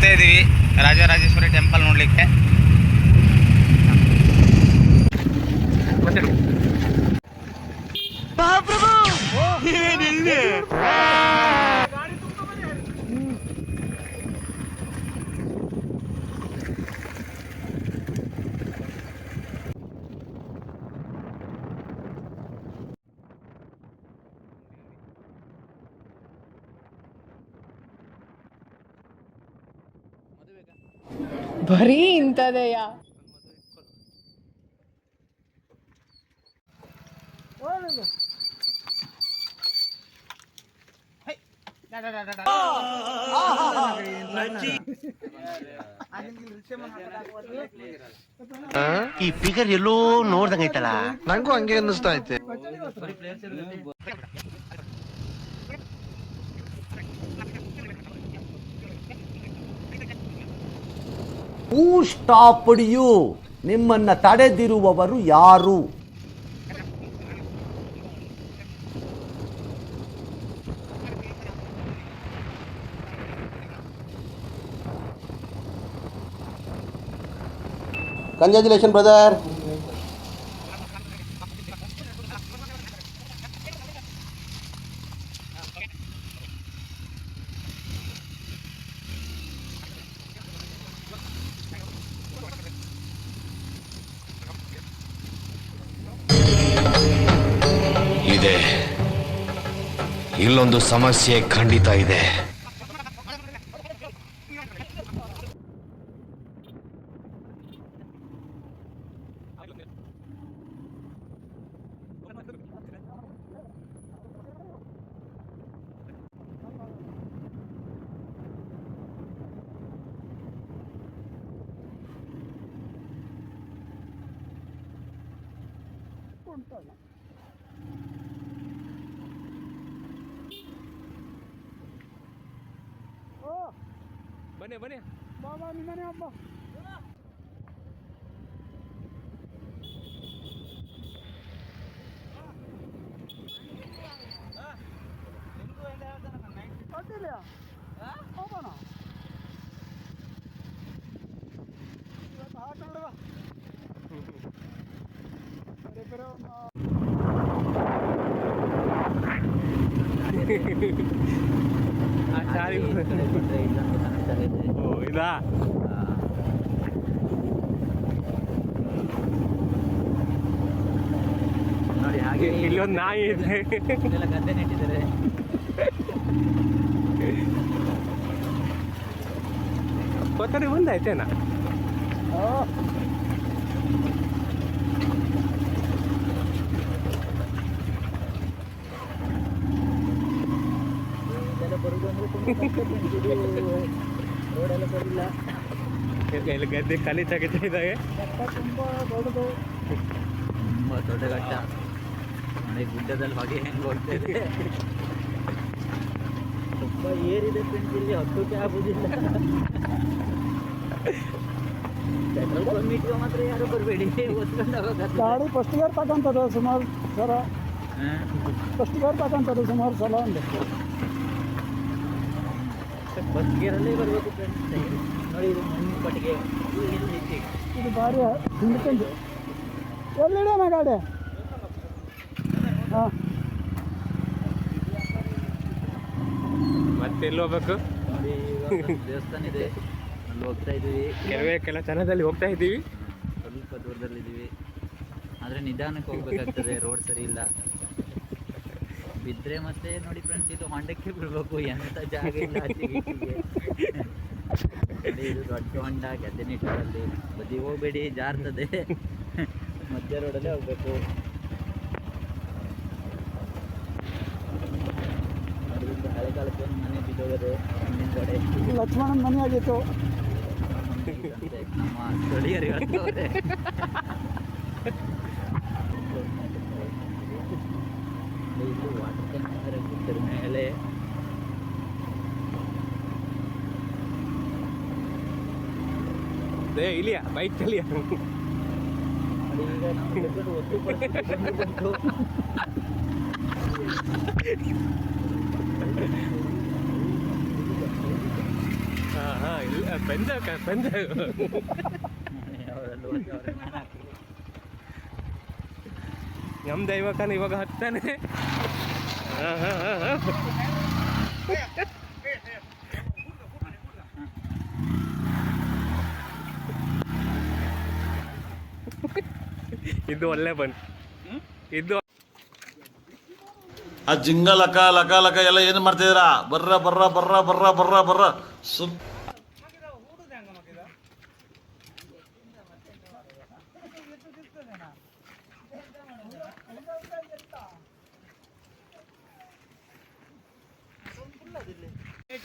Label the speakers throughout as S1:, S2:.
S1: ಹೋಗ್ತಾ ಇದ್ದೀವಿ ರಾಜರಾಜೇಶ್ವರಿ ಟೆಂಪಲ್ ನೋಡಲಿಕ್ಕೆ.
S2: ಬರೀ ಇಂಥದೆಯಾ?
S3: ಈ ಫಿಗರ್ ಎಲ್ಲೋ ನೋಡ್ದಂಗೈತಲ್ಲ,
S4: ನಂಗೂ ಹಂಗೆ ಅನ್ನಿಸ್ತಾ ಐತೆ.
S5: ಹೂ ಸ್ಟಾಪ್ಡ್ ಯು? ನಿಮ್ಮನ್ನ ತಡೆದಿರುವವರು ಯಾರು?
S3: Congratulation brother.
S6: ಇದೆ, ಇಲ್ಲೊಂದು ಸಮಸ್ಯೆ ಖಂಡಿತ ಇದೆ.
S1: ಬನ್ನಿ ಬನ್ನಿ ಬಾಬಾ, ನಿಮ್ಮನೆ ಹಬ್ಬ. ಇದಾ ನೋಡಿ, ಹಾಗೆ ಇಲ್ಲೊಂದು ನಾಯಿ ಇದೆ. ಗದ್ದೆ ನೆಟ್ಟಿದ್ದಾರೆ. ಕೊತ್ತರಿ ಬಂದಾಯ್ತೇನಾ? ಇಲ್ಲಿ ಗದ್ದೆ ಖಾಲಿ ತಗಿತಾ ಇದ್ದಾವೆ.
S7: ತುಂಬಾ ದೊಡ್ಡ ಘಟ್ಟ ನೋಡಿ, ಗುಡ್ಡದಲ್ಲಿ ಹೊಗೆ ಹೆಂಗೆ ಹೋಗ್ತಿದೆ. ತುಂಬಾ ಏರಿದೆ ಫ್ರೆಂಡ್ಸ್, ಇಲ್ಲಿ ಹತ್ತೋಕೆ ಆಗೋದಿಲ್ಲ. ಪೆಟ್ರೋಲ್ ಬಂದ್ಬಿಟ್ಟು ಮಾತ್ರ ಯಾರು ಬರಬೇಡಿ, ಓದ್ಕೊಂಡು ಹೋಗೋದು.
S8: ಗಾಡಿ ಫಸ್ಟ್ ಗೇರ್ ತಗೊಂತದ ಸುಮಾರು ಸಲ, ಫಸ್ಟ್ ಗೇರ್ ತಗೊಂತದ ಸುಮಾರು ಸಲ. ಒಂದು
S7: ಫಸ್ಟ್ ಗೇರಲ್ಲೇ ಬರಬೇಕು ಫ್ರೆಂಡ್ಸ್. ನೋಡಿ, ಇದು ಮಣ್ಣು ಪಟ್ಟಿಗೆ
S8: ಇದು ಭಾರಿ ಹಿಂಡ್ಕೊಂಡು ಎಲ್ಲಿಡೋಣ ಗಾಡಿ. ಹಾಂ,
S1: ಮತ್ತೆ ಎಲ್ಲಿ ಹೋಗ್ಬೇಕು
S7: ನೋಡಿ, ಇವಾಗ ದೇವಸ್ಥಾನ ಇದೆ, ಅಲ್ಲಿ ಹೋಗ್ತಾ ಇದ್ದೀವಿ.
S1: ಕೆಲ ಚೆನ್ನಾದಲ್ಲಿ ಹೋಗ್ತಾ ಇದ್ದೀವಿ.
S7: ಸ್ವಲ್ಪ ದೂರದಲ್ಲಿದ್ದೀವಿ, ಆದರೆ ನಿಧಾನಕ್ಕೆ ಹೋಗ್ಬೇಕಾಗ್ತದೆ, ರೋಡ್ ಸರಿ ಇಲ್ಲ. ಬಿದ್ದರೆ ಮತ್ತೆ ನೋಡಿ ಫ್ರೆಂಡ್ಸ್, ಇದು ಹೊಂಡಕ್ಕೆ ಬಿಡಬೇಕು, ಎಂಥ ಜಾಗ ಇಲ್ಲ ಆಚೆಗೆ. ನೋಡಿ, ಇದು ದೊಡ್ಡ ಹೊಂಡ, ಗದ್ದೆ ನಿಟ್ಟಲ್ಲಿ ಬದಿ ಹೋಗಬೇಡಿ, ಜಾರ್ತದೆ. ಮಧ್ಯ ರೋಡಲ್ಲೇ ಹೋಗ್ಬೇಕು. ಅದರಿಂದ ಹಳೆ ಕಾಲಕ್ಕೆ ಒಂದು ಮನೆ ಬಿದ್ದೋಗದೆ ಹಿಂದ್ಗಡೆ
S8: ಲಕ್ಷ್ಮಣನ ಮನೆ ಆಗಿತ್ತು.
S7: ನಮ್ಮ ಸ್ಥಳೀಯರು ಹೇಳ್ತವ್ರೆ. ಇದು ವಾಟರ್ ಟ್ಯಾಂಕರ್ ಬಿದ್ದರ ಮೇಲೆ
S1: ಇಲ್ಲಿಯ ಬೈಕ್ ಚಲಿಯ.
S7: ಈಗ ನಾವು ಒತ್ತು ಬಂತು.
S1: ಇಲ್ಲ ಪೆಂದ
S7: ಅವರೆಲ್ಲ ಓದ್ತವ್ರೆ, ನಾನು ಹಾಕ್ತೀನಿ.
S1: ನಮ್ಮ ದೈವಕನ ಇವಾಗ ಹತ್ತಾನೆ. ಇದು ಒಳ್ಳೆ ಬಂದು ಇದು
S9: ಆ ಜಿಂಗ ಲಕ ಲಕ ಲಕ ಎಲ್ಲ ಏನು ಮಾಡ್ತಿದ್ದೀರಾ? ಬರ್ರ ಬರ್ರ ಬರ್ರ ಬರ್ರ ಬರ್ರ ಬರ್ರ ಸುಮ್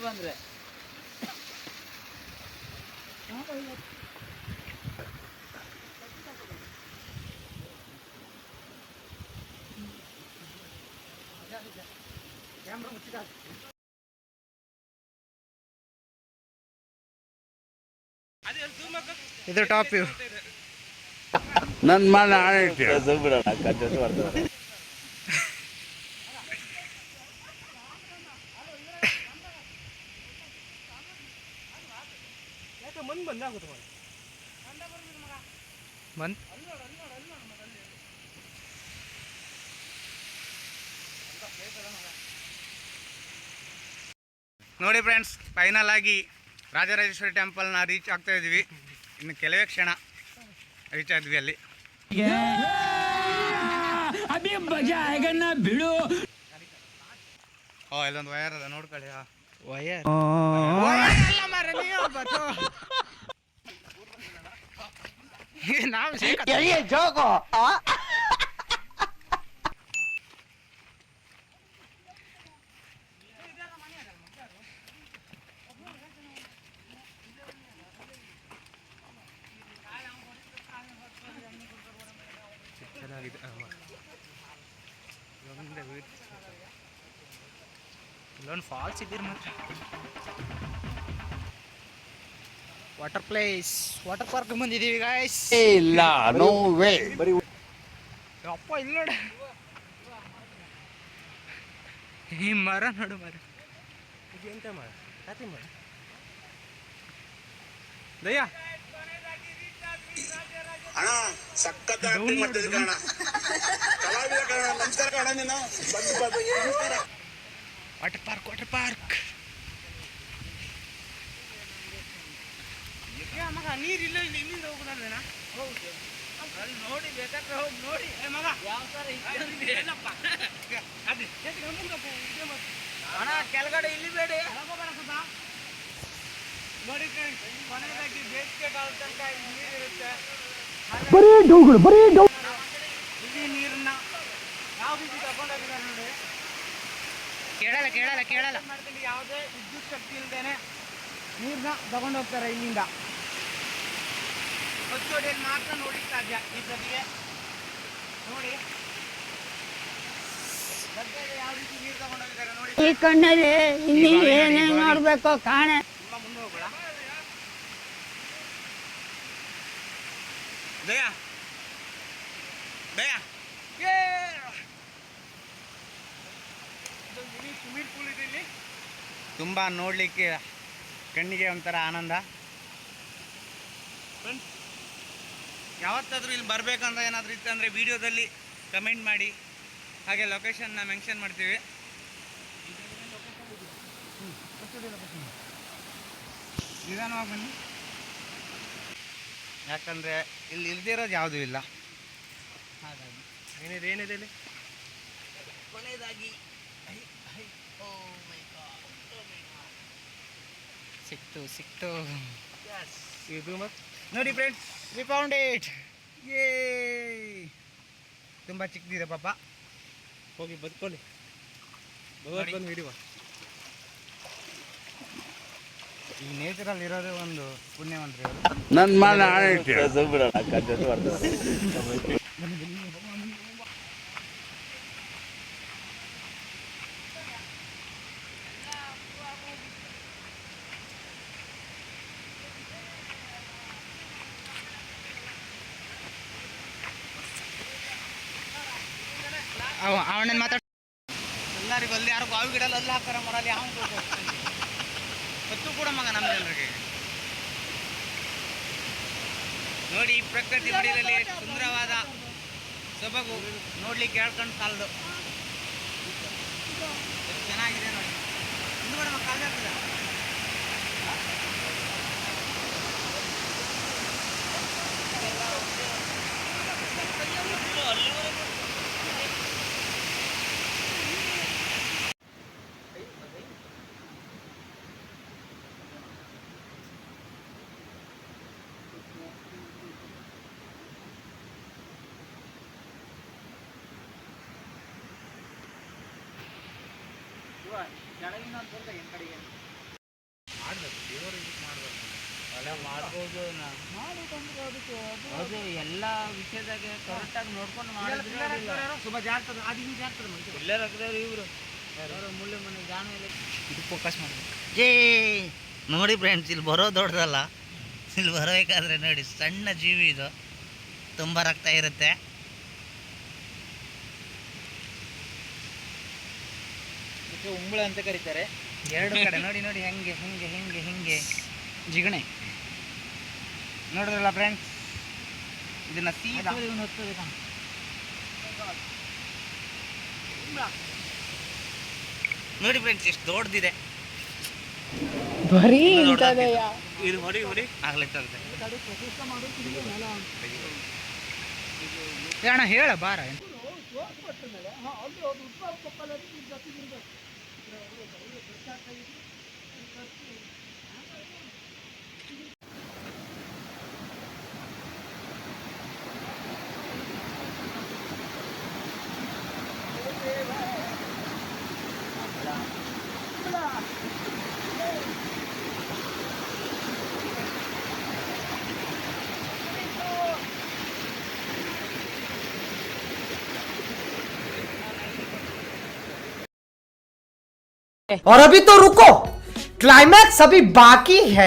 S7: ಬಂದ್ರೆ
S1: ಇದು ಟಾಪ್ ವ್ಯೂ.
S4: ನನ್ನ ಮನ
S10: ನೋಡಿ ಫ್ರೆಂಡ್ಸ್, ಫೈನಲ್ ಆಗಿ ರಾಜರಾಜೇಶ್ವರಿ ಟೆಂಪಲ್ನ ರೀಚ್ ಆಗ್ತಾ ಇದ್ವಿ. ಇನ್ನು ಕೆಲವೇ ಕ್ಷಣ ರೀಚ್ ಆದ್ವಿ ಅಲ್ಲಿ. ಓ ಇಲ್ಲೊಂದು ವಯರ್ ಅದ ನೋಡ್ಕೊಳ್ಳಿ. ವಯರ್ ನಾವು
S1: ಚೆನ್ನಾಗಿದೆ.
S10: ಇಲ್ಲೊಂದು ಫಾಲ್ಸ್ ಇದ್ದೀರಿ ಮಾತ್ರ. ವಾಟರ್ ಪ್ಲೇಸ್, ವಾಟರ್ ಪಾರ್ಕ್ ಬಂದಿದ್ದೀವಿ ಗಾಯ್ಸ್.
S5: ಇಲ್ಲ, ನೋ ವೇ.
S10: ಅಪ್ಪ ಇಲ್ಲ ನೋಡ, ಈ ಮರ ನೋಡು ಮರ.
S1: ಇದು ಎಂತ ಮಾಡ ಕತೆ ಮಾಡ ದಯ್ಯ
S10: ವಾಟರ್ ಪಾರ್ಕ್, ವಾಟರ್ ಪಾರ್ಕ್. ಮಗ ನೀರಿಲ್ಲ, ಇಲ್ಲಿಂದ ಹೋಗೋದಲ್ವೇನ? ಅಲ್ಲಿ ನೋಡಿ ಬೇಕಾದ್ರೆ ಹೋಗಿ ನೋಡಿ. ಮಗ ಯಾವ ಥರ ಅಣ್ಣ ಕೆಳಗಡೆ ಇಲ್ಲಿ ಬೇಡಿ ನೋಡಿ. ಕೊನೆಯದಾಗಿ ಬೇಸಿಗೆ ಕಾಲ ತನಕ ನೀರಿರುತ್ತೆ.
S8: ಬರೀ ಡೌಗಳು, ಬರೀ ಡೌ.
S10: ಇಲ್ಲಿ ನೀರನ್ನ ಯಾವ ರೀತಿ ತಗೊಂಡೋಗಿದ್ದಾರೆ ನೋಡಿ. ಕೇಳಲ್ಲ ಕೇಳಲ್ಲ ಕೇಳಲ್ಲ ಮಾಡ್ಕೊಂಡು ಯಾವುದೇ ವಿದ್ಯುತ್ ಶಕ್ತಿ ಇಲ್ಲದೇನೆ ನೀರನ್ನ ತಗೊಂಡು ಹೋಗ್ತಾರೆ ಇಲ್ಲಿಂದ. ಹೊತ್ತೋಡಿಯಲ್ಲಿ ಮಾತ್ರ ನೋಡಿ ಸಾಧ್ಯ ಈ ಸದ್ಯಕ್ಕೆ ನೋಡಿ. ಯಾವ ರೀತಿ ನೀರು ತಗೊಂಡೋಗಿದ್ದಾರೆ ನೋಡಿ.
S2: ಈ ಕಣ್ಣಲ್ಲಿ ಇಲ್ಲಿ ಏನೇನು ನೋಡ್ಬೇಕು ಕಾಣೆ.
S10: ತುಂಬ ಮುಂದೆ ಹೋಗೋಣ. ದಯ ದಯ ಸ್ವಿಮ್ಮಿಂಗ್ ಪೂಲ್ ಇದೆ ಇಲ್ಲಿ. ತುಂಬ ನೋಡಲಿಕ್ಕೆ ಕಣ್ಣಿಗೆ ಒಂಥರ ಆನಂದ. ಫ್ರೆಂಡ್ಸ್, ಯಾವತ್ತಾದರೂ ಇಲ್ಲಿ ಬರಬೇಕಂತ ಏನಾದರೂ ಇತ್ತು ಅಂದರೆ ವಿಡಿಯೋದಲ್ಲಿ ಕಮೆಂಟ್ ಮಾಡಿ, ಹಾಗೆ ಲೊಕೇಶನ್ನ ಮೆನ್ಷನ್ ಮಾಡ್ತೀವಿ. ನಿಧಾನವಾಗಿ ಬನ್ನಿ, ಯಾಕಂದರೆ ಇಲ್ಲಿ ಇಲ್ದಿರೋದು ಯಾವುದೂ ಇಲ್ಲ. ಹಾಗಾಗಿ
S1: ಏನಿದೆ ಇಲ್ಲಿ
S10: ಕೊನೆಯದಾಗಿ ಸಿಕ್ತು
S1: ಇದು ಮತ್ತೆ
S10: ನೋಡಿ ಫ್ರೆಂಡ್ಸ್, ವಿ ಫೌಂಡ್ ಇಟ್. ಯೇ ತುಂಬ ಚಿಕ್ಕದಿದೆ ಪಾಪ.
S1: ಹೋಗಿ ಬದುಕೊಳ್ಳಿ. ಭಗವತ್ ಬಂದು ಹಿಡಿಯುವ.
S10: ಈ ನೇಚರಲ್ಲಿ ಇರೋದೇ ಒಂದು ಪುಣ್ಯವಂತರು.
S4: ನನ್ನ ಮನ
S10: ಅವನನ್ನು ಮಾತಾಡ ಎಲ್ಲರಿಗೂ ಅಲ್ಲಿ ಯಾರು ಬಾವಿ ಗಿಡಲ್ಲಿ ಅಲ್ಲಿ ಹಾಕ್ತಾರೆ ಮರಲ್ಲಿ ಯಾವ ಅಷ್ಟು ಕೂಡ ಮಗ ನಮ್ಮ ಜನರಿಗೆ ನೋಡಿ. ಈ ಪ್ರಕೃತಿ ಮಡಿಲಲ್ಲಿ ಸುಂದರವಾದ ಸೊಬಗು ನೋಡ್ಲಿಕ್ಕೆ ಹೇಳ್ಕೊಂಡು ಸಾಲದು. ಚೆನ್ನಾಗಿದೆ ನೋಡಿ. ಹಿಂದುಗಡೆ ಕಾಲ್ ಜಾಗ್ತದ. ಮಾಡ್ಬೋದು ಅದು ಎಲ್ಲ ವಿಷಯದಾಗೆ ಕರೆಕ್ಟಾಗಿ ನೋಡ್ಕೊಂಡು ಮಾಡಿದ್ರೆ ಇವರು ಮುಳ್ಳು ಮನೆ ಜಾಣ ಇದು ಫೋಕಸ್ ಮಾಡಬೇಕು. ನೋಡಿ ಫ್ರೆಂಡ್ಸ್, ಇಲ್ಲಿ ಬರೋ ದೊಡ್ಡದಲ್ಲ, ಇಲ್ಲಿ ಬರಬೇಕಾದ್ರೆ ನೋಡಿ ಸಣ್ಣ ಜೀವಿ ಇದು, ತುಂಬ ರಕ್ತ ಇರುತ್ತೆ. ಉಂಬಳ ಅಂತ ಕರೀತಾರೆ. ಎರಡು ಕಡೆ ನೋಡಿ ನೋಡಿ ಹೆಂಗೆ ಹಿಂಗೆ ಹಿಂಗೆ ಹಿಂಗೆ ಜಿಗಣೆ ನೋಡಿದ್ರಲ್ಲ ಫ್ರೆಂಡ್ಸ್, ಇದನ್ನ ಸೀದಾ ನೋಡಿ ಫ್ರೆಂಡ್ಸ್ ಎಷ್ಟು ದೊಡ್ಡದಿದೆ.
S2: ಬರೀ
S10: ಇದು ಹೊಡಿ ಹೊಡಿ ಆಗ್ಲಿರ್ತದೆ. ಅಣ್ಣ ಹೇಳ ಬಾರ.
S11: और अभी तो रुको, क्लाइमैक्स अभी बाकी है।